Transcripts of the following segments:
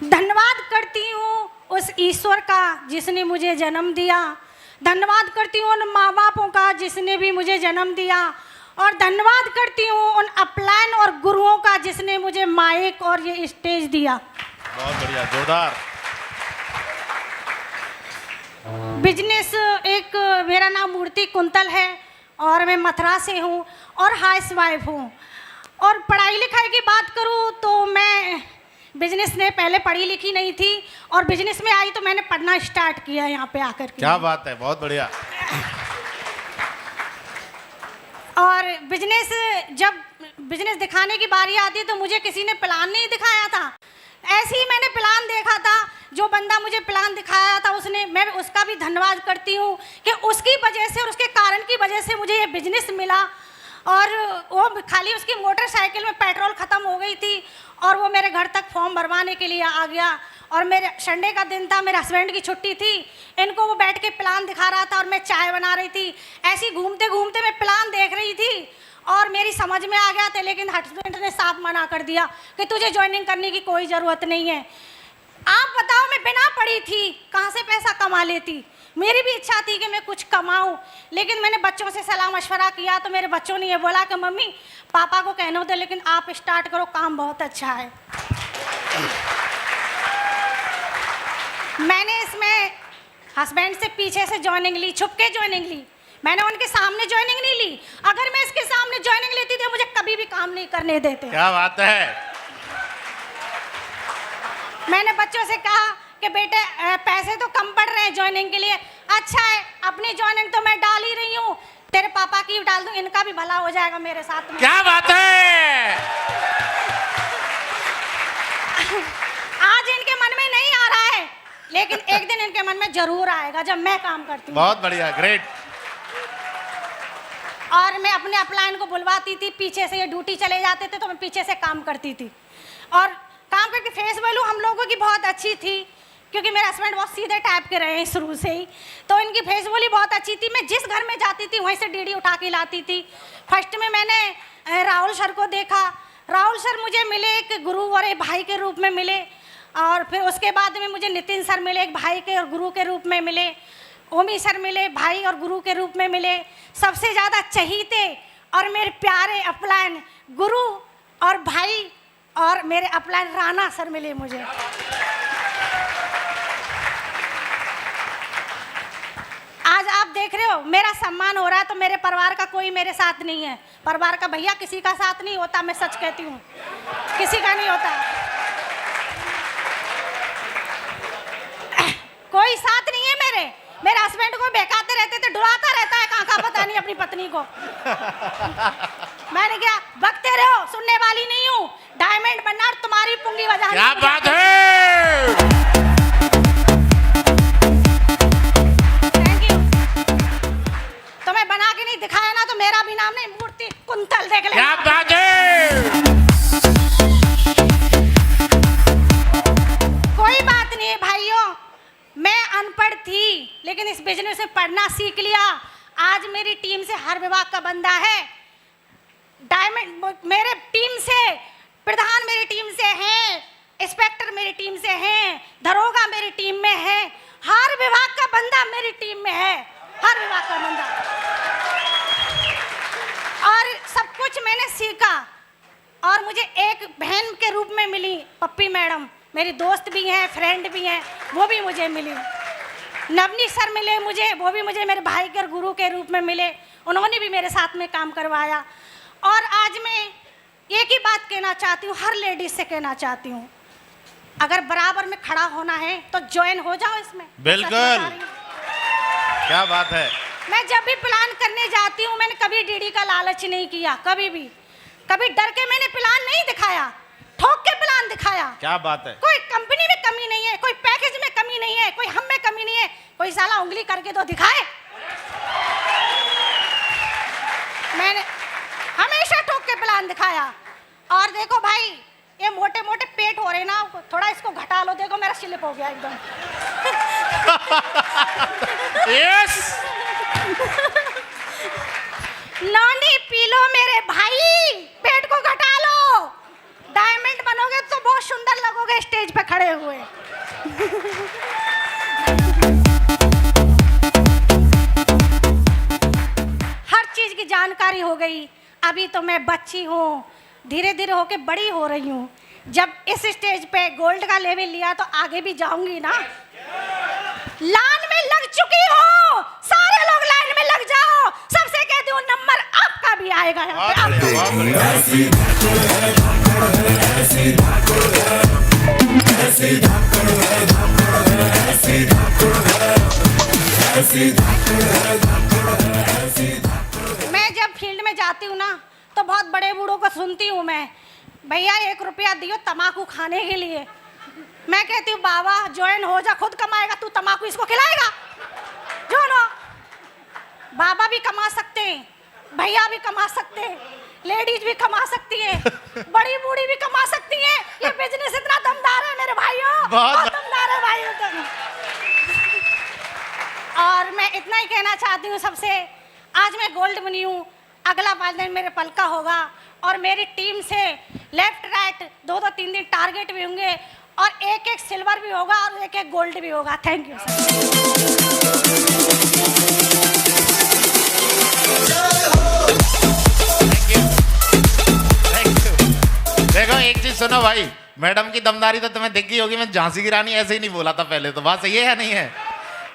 धन्यवाद करती हूँ उस ईश्वर का जिसने मुझे जन्म दिया, धन्यवाद करती हूँ उन माँ बापों का जिसने भी मुझे जन्म दिया, और धन्यवाद करती हूँ उन अपलाइन और गुरुओं का जिसने मुझे माइक और ये स्टेज दिया। बहुत बढ़िया, जोरदार। बिजनेस एक, मेरा नाम मूर्ति कुंतल है और मैं मथुरा से हूँ और हाउस वाइफ हूँ। और पढ़ाई लिखाई की बात करूँ तो मैं बिजनेस में पहले पढ़ी लिखी नहीं थी और बिजनेस में आई तो मैंने पढ़ना स्टार्ट किया यहाँ पे आकर के। क्या बात है, बहुत बढ़िया। और जब बिजनेस दिखाने की बारी आती है तो मुझे किसी ने प्लान नहीं दिखाया था, ऐसे ही मैंने प्लान देखा था। जो बंदा मुझे प्लान दिखाया था मैं उसका भी धन्यवाद करती हूँ कि उसकी वजह से और उसके कारण की वजह से मुझे ये बिजनेस मिला। और वो खाली उसकी मोटरसाइकिल में पेट्रोल ख़त्म हो गई थी और वो मेरे घर तक फॉर्म भरवाने के लिए आ गया। और मेरे संडे का दिन था, मेरे हस्बैंड की छुट्टी थी, इनको वो बैठ के प्लान दिखा रहा था और मैं चाय बना रही थी। ऐसे ही घूमते घूमते मैं प्लान देख रही थी और मेरी समझ में आ गया था, लेकिन हस्बैंड ने साफ मना कर दिया कि तुझे ज्वाइनिंग करने की कोई ज़रूरत नहीं है। आप बताओ, मैं बिना पढ़ी थी कहाँ से पैसा कमा लेती। मेरी भी इच्छा थी कि मैं कुछ कमाऊं, लेकिन मैंने बच्चों से सलाह मशवरा किया तो मेरे बच्चों ने ये बोला कि मम्मी पापा को कहने दो, लेकिन आप स्टार्ट करो, काम बहुत अच्छा है। मैंने इसमें हस्बैंड से पीछे से ज्वाइनिंग ली, छुप के ज्वाइनिंग ली। मैंने उनके सामने ज्वाइनिंग नहीं ली। अगर मैं इसके सामने ज्वाइनिंग लेती तो मुझे कभी भी काम नहीं करने देते। क्या बात है। मैंने बच्चों से कहा कि बेटे पैसे तो कम पड़ रहे हैं ज्वाइनिंग के लिए, अच्छा है अपनी ज्वाइनिंग तो मैं डाल ही रही हूँ, तेरे पापा की डाल दूँ, इनका भी भला हो जाएगा मेरे साथ में। क्या बात है। आज इनके मन में नहीं आ रहा है, लेकिन एक दिन इनके मन में जरूर आएगा जब मैं काम करती हूँ। बहुत बढ़िया, ग्रेट। और मैं अपने अपलाइन को बुलवाती थी, पीछे से ये ड्यूटी चले जाते थे तो मैं पीछे से काम करती थी। और काम करके फेस वैल्यू हम लोगों की बहुत अच्छी थी, क्योंकि मेरे हस्बैंड बहुत सीधे टाइप के रहे हैं शुरू से ही, तो इनकी फेस वैल्यू बहुत अच्छी थी। मैं जिस घर में जाती थी वहीं से डीडी उठा के लाती थी। फर्स्ट में मैंने राहुल सर को देखा। राहुल सर मुझे मिले एक गुरु और एक भाई के रूप में मिले, और फिर उसके बाद में मुझे नितिन सर मिले, एक भाई के और गुरु के रूप में मिले। ओमी सर मिले, भाई और गुरु के रूप में मिले। सबसे ज़्यादा चहीते और मेरे प्यारे अपलाइन गुरु और भाई और मेरे अपलाइन राणा सर मिले मुझे। आज आप देख रहे हो मेरा सम्मान हो रहा है, तो मेरे परिवार का कोई मेरे साथ नहीं है। परिवार का भैया किसी का साथ नहीं होता, मैं सच कहती हूँ, किसी का नहीं होता। कोई साथ नहीं है मेरे हस्बैंड को बहकाते रहते थे, डुलाता रहता है, कहाँ का पता नहीं अपनी पत्नी को। मैंने क्या बकते रहो, सुनने वाली नहीं हूँ, डायमंड बनना और तुम्हारी पुंगी बजानी। क्या बात है। Thank you. तो मैं बना के नहीं दिखाया ना तो मेरा भी नाम नहीं, मूर्ति कुंतल देख ले। क्या बात है। कोई बात नहीं है भाइयों, मैं अनपढ़ थी लेकिन इस बिजनेस में पढ़ना सीख लिया। आज मेरी टीम से हर विभाग का बंदा है। डायमंड मेरे टीम से, प्रधान मेरी टीम से हैं, इंस्पेक्टर मेरी टीम से हैं, दरोगा मेरी टीम में है, हर विभाग का बंदा मेरी टीम में है, हर विभाग का बंदा। और सब कुछ मैंने सीखा। और मुझे एक बहन के रूप में मिली पप्पी मैडम, मेरी दोस्त भी हैं, फ्रेंड भी हैं, वो भी मुझे मिली। नवनीत सर मिले मुझे, वो भी मुझे मेरे भाई के और गुरु के रूप में मिले, उन्होंने भी मेरे साथ में काम करवाया। और आज मैं एक ही बात कहना चाहती हूँ, हर लेडीज से कहना चाहती हूँ, अगर बराबर में खड़ा होना है तो ज्वाइन हो जाओ इसमें। बिल्कुल, क्या बात है। मैं जब भी प्लान करने जाती हूँ, मैंने कभी डीडी का लालच नहीं किया, कभी भी, कभी डर के मैंने प्लान नहीं दिखाया, ठोक के प्लान दिखाया। क्या बात है। कोई कंपनी में कमी नहीं है, कोई पैकेज में कमी नहीं है, कोई हम में कमी नहीं है, कोई साला उंगली करके तो दिखाए। मैंने हमेशा ठोक के प्लान दिखाया। और देखो भाई, ये मोटे मोटे पेट हो रहे ना, थोड़ा इसको घटा लो, देखो मेरा स्लिप हो गया एकदम। यस। नौनी पी लो मेरे भाई, पेट को घटा लो, डायमंड बनोगे तो बहुत सुंदर लगोगे। हो गए स्टेज पे खड़े हुए। हर चीज की जानकारी हो गई। अभी तो मैं बच्ची हूँ, धीरे धीरे होके बड़ी हो रही हूँ। जब इस स्टेज पे गोल्ड का लेवल लिया तो आगे भी जाऊंगी ना। लाइन में लग चुकी हो, सारे लोग लाइन में लग जाओ। सबसे कहती हूँ नंबर आपका भी आएगा यहाँ पे। बहुत बढ़िया, बहुत बढ़िया। मैं जब फील्ड में जाती हूँ ना तो बहुत बड़े बूढ़ों को सुनती हूँ मैं, भैया 1 रुपया दियो तम्बाकू खाने के लिए। मैं कहती हूँ बाबा ज्वाइन हो जा, खुद कमाएगा, तू तम्बाकू इसको खिलाएगा? जो ना, बाबा भी कमा सकते हैं, भैया भी कमा सकते हैं, लेडीज भी कमा सकती है, बड़ी बूढ़ी भी कमा सकती है। ये बिजनेस इतना दमदार है मेरे भाइयों, बहुत दमदार है भाइयों तुम। और मैं इतना ही कहना चाहती हूँ सबसे, आज मैं गोल्ड बनी हूँ, अगला 5 दिन मेरे पल का होगा और मेरी टीम से लेफ्ट राइट 2-2 3 टारगेट भी होंगे और 1-1 सिल्वर भी होगा और 1-1 गोल्ड भी होगा। Thank you sir. देखो एक चीज सुनो भाई, मैडम की दमदारी तो तुम्हें दिख गई होगी। मैं झांसी की रानी ऐसे ही नहीं बोला था पहले, तो बात सही है नहीं है?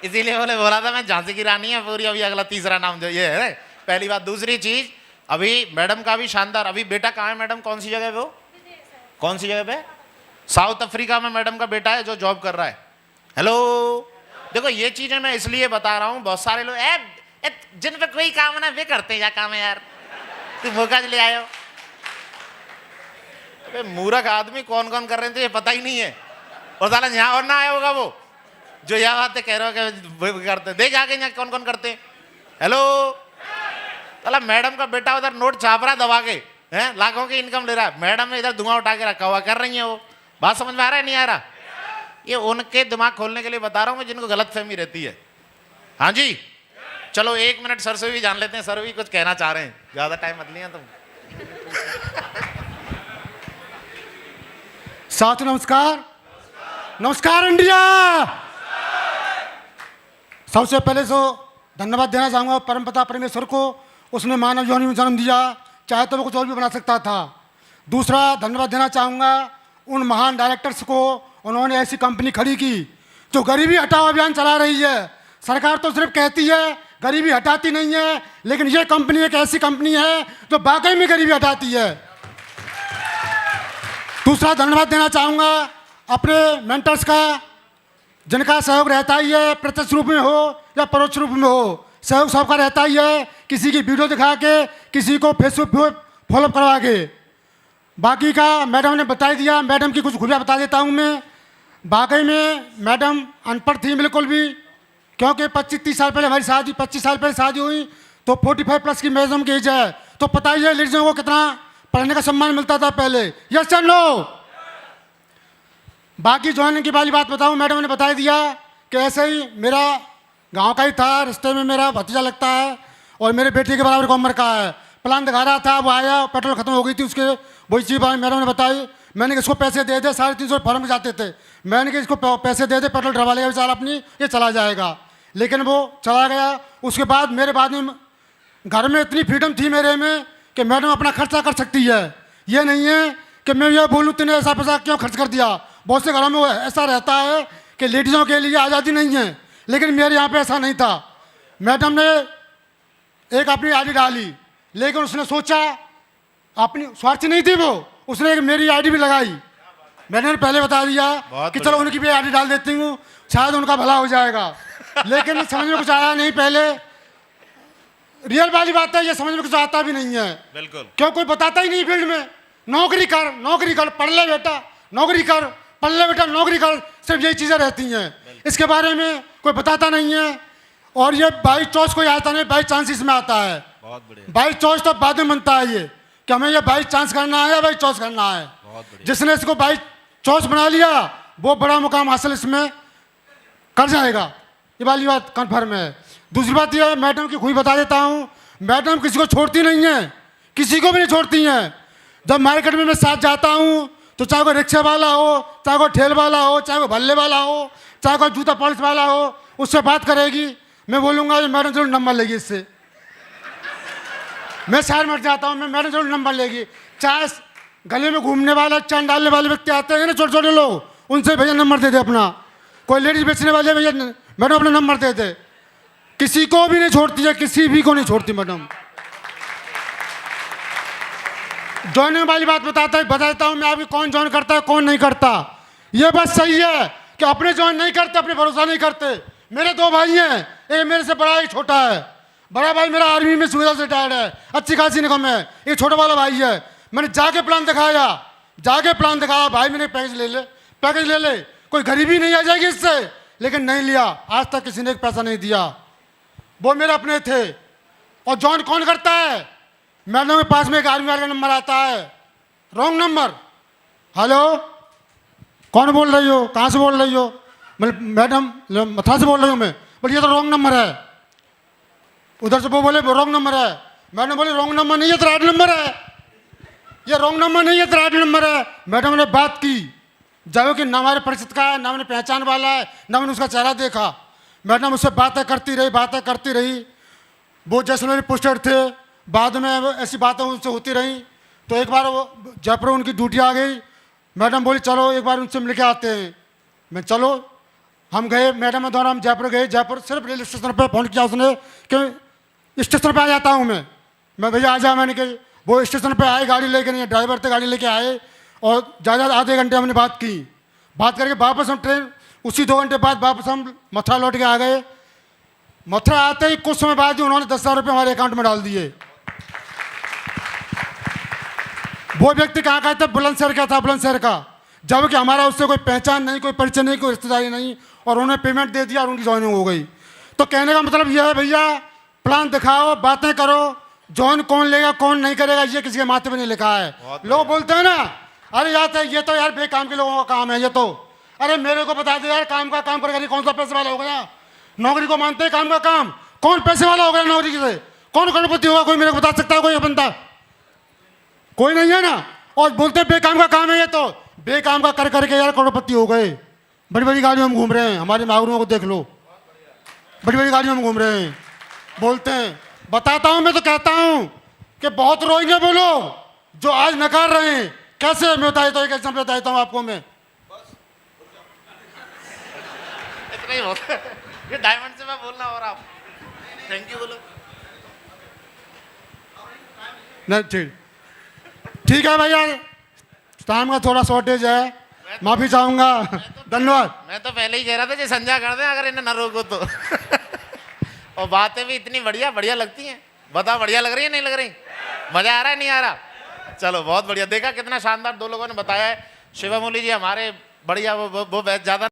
इसीलिए बोला था मैं झांसी की रानी है पूरी। अभी अगला तीसरा नाम जो ये है, पहली बात। दूसरी चीज, अभी मैडम का भी शानदार। अभी बेटा कहाँ है मैडम? कौन सी जगह पे हो? कौन सी जगह पे? साउथ अफ्रीका में मैडम का बेटा है जो जॉब कर रहा है। हेलो, देखो ये चीजें मैं इसलिए बता रहा हूँ, बहुत सारे लोग जिन पे कोई काम है ना वे करते हैं। क्या काम है यार, तुम मौका ले आए हो। अबे मूर्ख आदमी कौन कौन कर रहे थे ये पता ही नहीं है। और साला यहाँ और ना आया होगा वो जो यह बातें कह रहे हो कि करते। देख आगे यहाँ कौन कौन करते। हेलो, साला मैडम का बेटा उधर नोट छाप रहा दबा के, हैं लाखों की इनकम ले रहा है। मैडम ने इधर धुआं उठा के रखा हुआ, कर रही है वो। बात समझ में आ रहा है नहीं आ रहा? ये उनके दिमाग खोलने के लिए बता रहा हूँ मैं, जिनको गलतफहमी रहती है। हाँ जी, चलो 1 मिनट सर से भी जान लेते हैं। सर भी कुछ कहना चाह रहे हैं, ज्यादा टाइम मत लिया तुम। साथियों नमस्कार। नमस्कार इंडिया। सबसे पहले तो धन्यवाद देना चाहूँगा परमपिता परमेश्वर को, उसने मानव योनि में जन्म दिया, चाहे तो वो कुछ और भी बना सकता था। दूसरा धन्यवाद देना चाहूँगा उन महान डायरेक्टर्स को, उन्होंने ऐसी कंपनी खड़ी की जो गरीबी हटाओ अभियान चला रही है। सरकार तो सिर्फ कहती है, गरीबी हटाती नहीं है, लेकिन ये कंपनी एक ऐसी कंपनी है जो वाकई में गरीबी हटाती है। दूसरा धन्यवाद देना चाहूँगा अपने मेंटर्स का, जिनका सहयोग रहता ही है, प्रत्यक्ष रूप में हो या परोक्ष रूप में हो, सहयोग सबका रहता ही है। किसी की वीडियो दिखा के, किसी को फेसबुक पे फॉलोअप करवा के। बाकी का मैडम ने बता दिया। मैडम की कुछ खूबियाँ बता देता हूँ मैं। वाकई में मैडम अनपढ़ थी बिल्कुल भी, क्योंकि 25-30 साल पहले हमारी शादी, 25 साल पहले शादी हुई तो 45+ की मैडम की एज है। तो पता ही है लेडीजों को कितना पढ़ने का सम्मान मिलता था पहले। यस या नो? बाकी ज्वाइनिंग की वाली बात बताऊं, मैडम ने बता दिया कि ऐसे ही मेरा गांव का ही था, रिश्ते में मेरा भतीजा लगता है और मेरे बेटे के बराबर की उम्र का है। प्लान दिखा रहा था, वो आया, पेट्रोल खत्म हो गई थी उसके, वही चीज़ मैडम ने बताई। मैंने इसको पैसे दे दे, 350 फॉर्म जाते थे। मैंने कहा इसको पैसे दे दे, पेट्रोल डलवा लेगा बेचारा अपनी, ये चला जाएगा। लेकिन वो चला गया। उसके बाद मेरे बाद में घर में इतनी फ्रीडम थी मेरे में कि मैडम अपना खर्चा कर सकती है। ये नहीं है कि मैं ये बोलूँ तूने ऐसा पैसा क्यों खर्च कर दिया। बहुत से घरों में ऐसा रहता है कि लेडीज़ों के लिए आज़ादी नहीं है, लेकिन मेरे यहाँ पे ऐसा नहीं था। मैडम ने एक अपनी आईडी डाली, लेकिन उसने सोचा, अपनी स्वार्थी नहीं थी वो, उसने एक मेरी आईडी भी लगाई। मैंने पहले बता दिया कि चलो उनकी भी आईडी डाल देती हूँ, शायद उनका भला हो जाएगा। लेकिन समझ में कुछ आया नहीं। पहले रियल वाली बात है, ये समझ में कुछ आता भी नहीं है। बिल्कुल, क्यों कोई बताता ही नहीं फील्ड में। नौकरी कर, नौकरी कर, पढ़ ले बेटा, नौकरी कर, पढ़ ले बेटा, नौकरी कर, सिर्फ यही चीज़ें रहती हैं। इसके बारे में कोई बताता नहीं है। और ये बाई चॉइस कोई आता नहीं, बाई चांस इसमें आता है। बहुत बढ़िया। बाई चॉइस तो बाद में बनता है ये कि हमें ये बाई चांस करना है या बाई चॉइस करना है। जिसने इसको बाई चॉइस बना लिया वो बड़ा मुकाम हासिल इसमें कर जाएगा। ये वाली बात कन्फर्म है। दूसरी बात यह है, मैडम की खूबी बता देता हूँ। मैडम किसी को छोड़ती नहीं है, किसी को भी नहीं छोड़ती हैं। जब मार्केट में मैं साथ जाता हूँ तो चाहे कोई रिक्शा वाला हो, चाहे कोई ठेल वाला हो, चाहे कोई भल्ले वाला हो, चाहे कोई जूता पॉलिश वाला हो, उससे बात करेगी। मैं बोलूँगा ये मैडम जरूर नंबर लेगी इससे। मैं शहर में जाता हूँ, मैं मैडम जरूर नंबर लेगी। चाहे गले में घूमने वाला, चांद डालने वाले व्यक्ति आते हैं ना, छोटे छोटे लोग, उनसे भैया नंबर दे दे अपना। कोई लेडीज बेचने वाले भैया मैडम अपना नंबर दे दे। किसी को भी नहीं छोड़ती है, किसी भी को नहीं छोड़ती मैडम। ज्वाइनिंग वाली बात बताता हूँ मैं, अभी कौन ज्वाइन करता है कौन नहीं करता। ये बात सही है कि अपने ज्वाइन नहीं करते, अपने भरोसा नहीं करते। मेरे 2 भाई हैं, एक मेरे से बड़ा, एक छोटा है। बड़ा भाई मेरा आर्मी में सुविधा से रिटायर्ड है, अच्छी खासी इनकम है। ये छोटा वाला भाई है, मैंने जाके प्लान दिखाया, भाई मैंने पैकेज ले ले, कोई गरीबी नहीं आ जाएगी इससे, लेकिन नहीं लिया। आज तक किसी ने एक पैसा नहीं दिया। वो मेरे अपने थे। और ज्वाइन कौन करता है? मैडम के पास में एक आर्मी वाले का नंबर आता है, रॉन्ग नंबर। हेलो, कौन बोल रही हो, कहाँ से बोल रही हो? मैडम मथुरा से बोल रही हूँ मैं। बोले ये तो रॉन्ग नंबर है। उधर से वो बोले रॉन्ग नंबर है। मैडम बोले रॉन्ग नंबर नहीं है, तो राइट नंबर है। ये रॉन्ग नंबर नहीं है, तो राइट नंबर है। मैडम ने बात की, जब कि ना हमारे परिचित का है, ना मैंने पहचान वाला है, ना मैंने उसका चेहरा देखा। मैडम उससे बातें करती रही। वो जैसलमेर पोस्टेड थे, बाद में ऐसी बातें उनसे होती रही। तो एक बार वो जयपुर उनकी ड्यूटी आ गई। मैडम बोली चलो एक बार उनसे मिल के आते हैं। मैं चलो, हम गए, मैडम के द्वारा हम जयपुर गए। जयपुर सिर्फ रेलवे स्टेशन पर फ़ोन किया उसने कि स्टेशन पर आ जाता हूँ मैं भैया आ जा। मैंने कही, वो स्टेशन पर आए, गाड़ी लेके नहीं, ड्राइवर थे, गाड़ी लेके आए। और ज़्यादा आधे घंटे हमने बात की। बात करके वापस हम ट्रेन, उसी 2 घंटे बाद वापस हम मथुरा लौट के आ गए। मथुरा आते ही कुछ समय बाद ही उन्होंने 10,000 रुपये हमारे अकाउंट में डाल दिए। वो व्यक्ति कहाँ का था? बुलंदशहर का था, बुलंदशहर का। जबकि हमारा उससे कोई पहचान नहीं, कोई परिचय नहीं, कोई रिश्तेदारी नहीं। और उन्होंने पेमेंट दे दिया और उनकी ज्वाइनिंग हो गई। तो कहने का मतलब यह है भैया, प्लान दिखाओ, बातें करो, ज्वाइन कौन लेगा कौन नहीं करेगा ये किसी के माथे पे नहीं लिखा है। लोग बोलते हैं ना, अरे ये तो यार बेकाम के लोगों का काम है। ये तो अरे मेरे को बता दे यार, काम का काम करेगा, कौन सा पैसे वाला हो गया? नौकरी को मानते हैं काम का काम। कौन पैसे वाला हो गया नौकरी से? कौन करोड़पति होगा? कोई मेरे को बता सकता है कोई बंदा? कोई नहीं है ना। और बोलते बेकाम का काम है। ये तो बेकाम का कर करके यार करोड़पति हो गए। बड़ी बड़ी गाड़ियों में घूम रहे हैं, हमारे मागरों को देख लो, बड़ी बड़ी गाड़ियों में घूम रहे हैं। बोलते हैं, बताता हूं, मैं तो कहता हूं कि बहुत रोएंगे वो लोग जो आज नकार रहे हैं। कैसे मैं बताता हूँ, एक एग्जाम्पल बताता हूँ आपको मैं। इतना ही होता है। ये डायमंड से मैं बोलना, और आप थैंक यू बोलो। नहीं ठीक है भैया, टाइम का थोड़ा शॉर्टेज है, माफी चाहूंगा। धन्यवाद। मैं तो पहले ही कह रहा था कि संजय कर दे अगर इन्हें न रोको तो। और बातें भी इतनी बढ़िया बढ़िया लगती हैं। बताओ, बढ़िया लग रही है नहीं लग रही? मजा आ रहा है नहीं आ रहा? चलो बहुत बढ़िया। देखा कितना शानदार 2 लोगों ने बताया है। शिवामौली जी हमारे बढ़िया, वो ज़्यादा